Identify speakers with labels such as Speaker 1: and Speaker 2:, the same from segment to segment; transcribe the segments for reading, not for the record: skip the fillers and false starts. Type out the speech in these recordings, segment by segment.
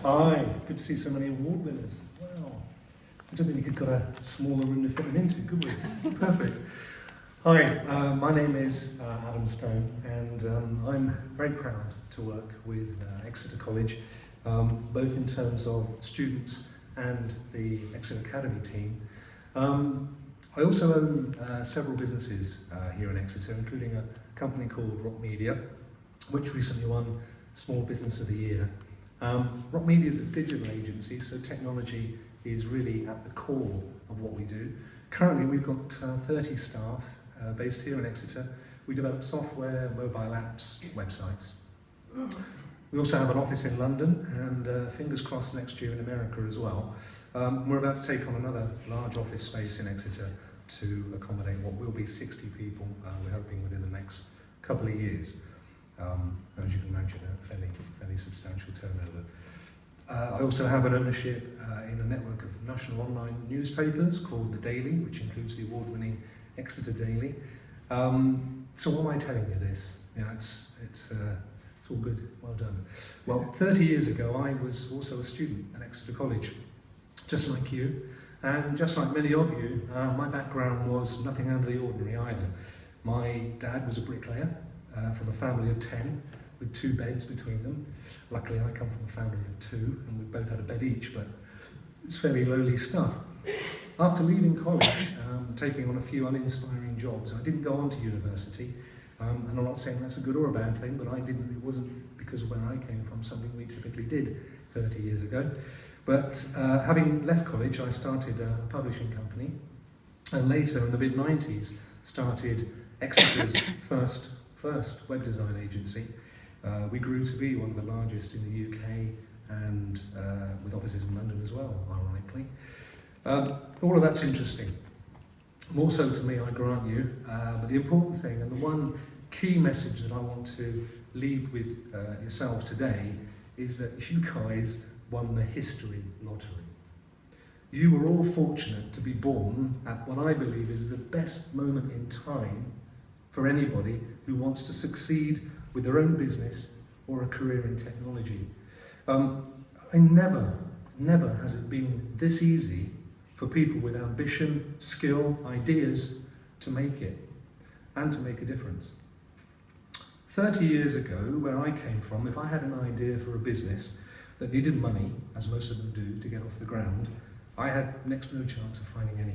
Speaker 1: Hi, good to see so many award winners. Wow. I don't think we could have got a smaller room to fit them into, could we? Perfect. Hi, my name is Adam Stone, and I'm very proud to work with Exeter College, both in terms of students and the Exeter Academy team. I also own several businesses here in Exeter, including a company called Rokk Media, which recently won Small Business of the Year. Rokk Media is a digital agency, so technology is really at the core of what we do. Currently, we've got 30 staff based here in Exeter. We develop software, mobile apps, websites. We also have an office in London, and fingers crossed next year in America as well. We're about to take on another large office space in Exeter to accommodate what will be 60 people, we're hoping within the next couple of years. As you can imagine, a fairly substantial turnover. I also have an ownership in a network of national online newspapers called The Daily, which includes the award-winning Exeter Daily. So why am I telling you this? You know, it's all good, well done. Well, 30 years ago, I was also a student at Exeter College, just like you, and just like many of you, my background was nothing out of the ordinary either. My dad was a bricklayer from a family of 10, with 2 beds between them. Luckily, I come from a family of 2, and we both had a bed each, but it's fairly lowly stuff. After leaving college, taking on a few uninspiring jobs, I didn't go on to university, and I'm not saying that's a good or a bad thing, but it wasn't because of where I came from, something we typically did 30 years ago. But having left college, I started a publishing company, and later in the mid-90s started Exeter's first web design agency. We grew to be one of the largest in the UK, and with offices in London as well, ironically. All of that's interesting. More so to me, I grant you, but the important thing, and the one key message that I want to leave with yourself today, is that you guys won the history lottery. You were all fortunate to be born at what I believe is the best moment in time for anybody who wants to succeed with their own business or a career in technology. Never has it been this easy for people with ambition, skill, ideas to make it and to make a difference. 30 years ago, where I came from, if I had an idea for a business that needed money, as most of them do, to get off the ground, I had next to no chance of finding any.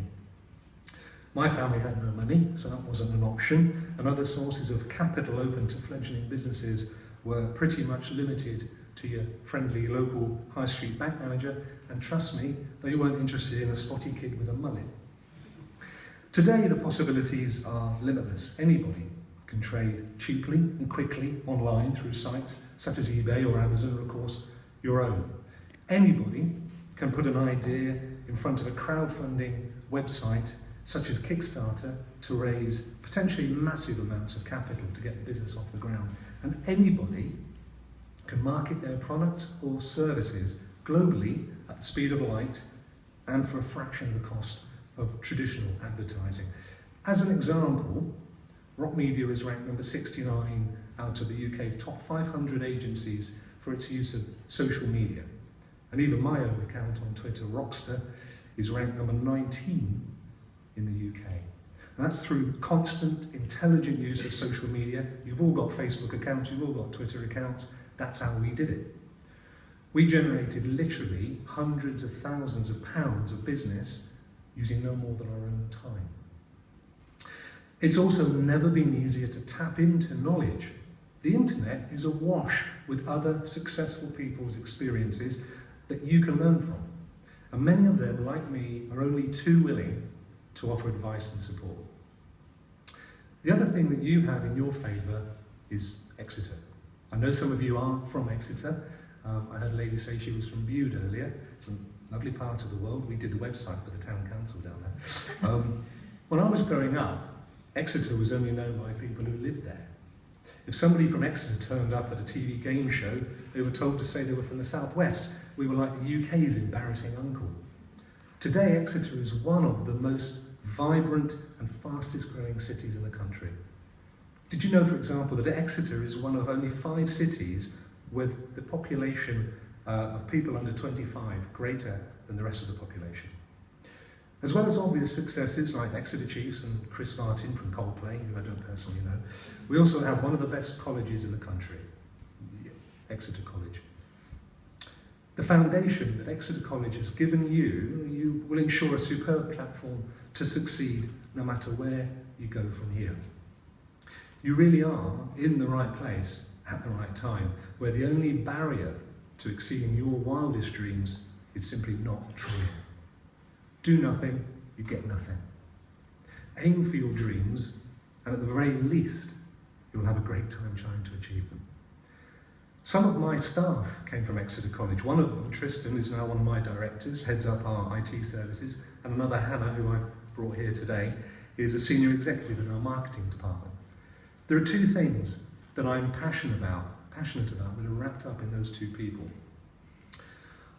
Speaker 1: My family had no money, so that wasn't an option, and other sources of capital open to fledgling businesses were pretty much limited to your friendly local high street bank manager, and trust me, they weren't interested in a spotty kid with a mullet. Today, the possibilities are limitless. Anybody can trade cheaply and quickly online through sites such as eBay or Amazon, or of course, your own. Anybody can put an idea in front of a crowdfunding website such as Kickstarter to raise potentially massive amounts of capital to get the business off the ground. And anybody can market their products or services globally at the speed of light and for a fraction of the cost of traditional advertising. As an example, Rokk Media is ranked number 69 out of the UK's top 500 agencies for its use of social media. And even my own account on Twitter, Rockster, is ranked number 19 in the UK. And that's through constant, intelligent use of social media. You've all got Facebook accounts, you've all got Twitter accounts. That's how we did it. We generated literally hundreds of thousands of pounds of business using no more than our own time. It's also never been easier to tap into knowledge. The internet is awash with other successful people's experiences that you can learn from. And many of them, like me, are only too willing to offer advice and support. The other thing that you have in your favour is Exeter. I know some of you aren't from Exeter. I heard a lady say she was from Bude earlier. It's a lovely part of the world. We did the website for the town council down there. When I was growing up, Exeter was only known by people who lived there. If somebody from Exeter turned up at a TV game show, they were told to say they were from the southwest. We were like the UK's embarrassing uncle. Today, Exeter is one of the most vibrant and fastest growing cities in the country. Did you know, for example, that Exeter is one of only 5 cities with the population of people under 25 greater than the rest of the population. As well as obvious successes like Exeter Chiefs and Chris Martin from Coldplay, who I don't personally know, we also have one of the best colleges in the country, Exeter College. The foundation that Exeter College has given you will ensure a superb platform to succeed no matter where you go from here. You really are in the right place at the right time, where the only barrier to exceeding your wildest dreams is simply not trying. Do nothing, you get nothing. Aim for your dreams, and at the very least, you'll have a great time trying to achieve them. Some of my staff came from Exeter College. One of them, Tristan, is now one of my directors, heads up our IT services, and another, Hannah, who I've brought here today, is a senior executive in our marketing department. There are two things that I'm passionate about that are wrapped up in those two people.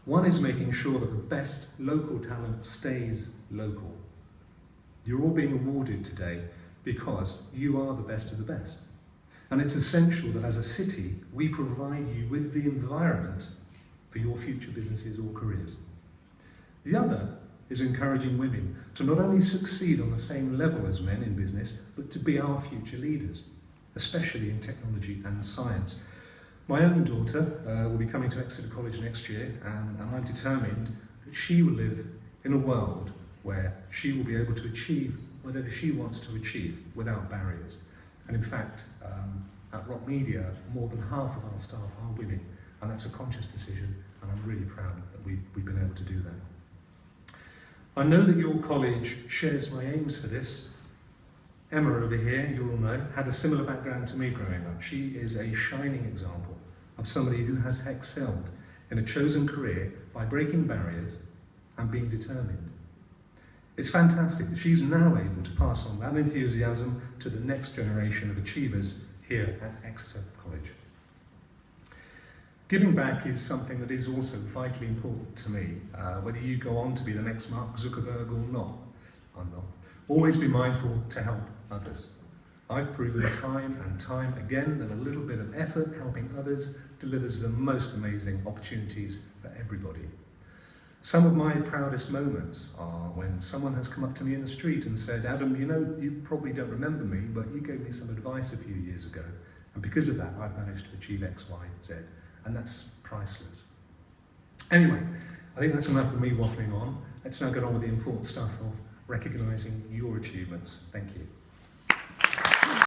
Speaker 1: One is making sure that the best local talent stays local. You're all being awarded today because you are the best of the best. And it's essential that as a city, we provide you with the environment for your future businesses or careers. The other is encouraging women to not only succeed on the same level as men in business, but to be our future leaders, especially in technology and science. My own daughter will be coming to Exeter College next year, and I'm determined that she will live in a world where she will be able to achieve whatever she wants to achieve without barriers. And in fact, at Rokk Media, more than half of our staff are women, and that's a conscious decision, and I'm really proud that we've been able to do that. I know that your college shares my aims for this. Emma over here, you all know, had a similar background to me growing up. She is a shining example of somebody who has excelled in a chosen career by breaking barriers and being determined. It's fantastic that she's now able to pass on that enthusiasm to the next generation of achievers here at Exeter College. Giving back is something that is also vitally important to me, whether you go on to be the next Mark Zuckerberg or not. I'm not. Always be mindful to help others. I've proven time and time again that a little bit of effort helping others delivers the most amazing opportunities for everybody. Some of my proudest moments are when someone has come up to me in the street and said, "Adam, you know, you probably don't remember me, but you gave me some advice a few years ago, and because of that, I've managed to achieve X, Y, Z." And that's priceless. Anyway, I think that's enough of me waffling on. Let's now get on with the important stuff of recognising your achievements. Thank you.